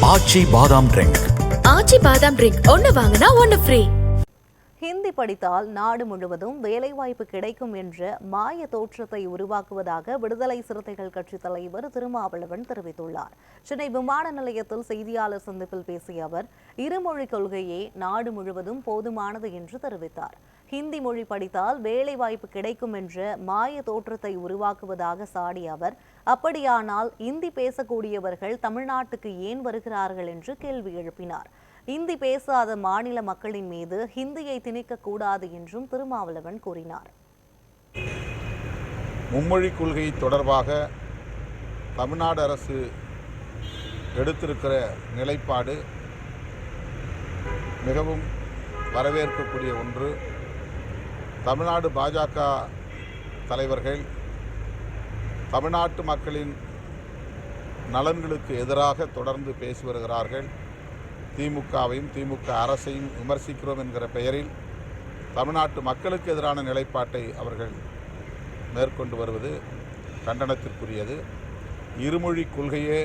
ஆச்சி பாதாம் ட்ரிங்க். ஆச்சி பாதாம் ட்ரிங்க் ஒன்னு வாங்கினா ஒன்னு ஃப்ரீ. ஹிந்தி படித்தால் நாடு முழுவதும் வேலைவாய்ப்பு கிடைக்கும் என்ற மாய தோற்றத்தை உருவாக்குவதாக விடுதலை சிறுத்தைகள் கட்சி தலைவர் திருமாவளவன் தெரிவித்துள்ளார். சென்னை விமான நிலையத்தில் செய்தியாளர் சந்திப்பில் பேசிய அவர், இருமொழி கொள்கையே நாடு முழுவதும் போதுமானது என்று தெரிவித்தார். ஹிந்தி மொழி படித்தால் வேலைவாய்ப்பு கிடைக்கும் என்ற மாய தோற்றத்தை உருவாக்குவதாக சாடிய அவர், அப்படியானால் இந்தி பேசக்கூடியவர்கள் தமிழ்நாட்டுக்கு ஏன் வருகிறார்கள் என்று கேள்வி எழுப்பினார். இந்தி பேசாத மாநில மக்களின் மீது ஹிந்தியை திணிக்கக்கூடாது என்றும் திருமாவளவன் கூறினார். மும்மொழி கொள்கை தொடர்பாக தமிழ்நாடு அரசு எடுத்திருக்கிற நிலைப்பாடு மிகவும் வரவேற்கக்கூடிய ஒன்று. தமிழ்நாடு பாஜக தலைவர்கள் தமிழ்நாட்டு மக்களின் நலன்களுக்கு எதிராக தொடர்ந்து பேசி வருகிறார்கள். திமுகவையும் திமுக அரசையும் விமர்சிக்கிறோம் என்கிற பெயரில் தமிழ்நாட்டு மக்களுக்கு எதிரான நிலைப்பாட்டை அவர்கள் மேற்கொண்டு வருவது கண்டனத்திற்குரியது. இருமொழி கொள்கையே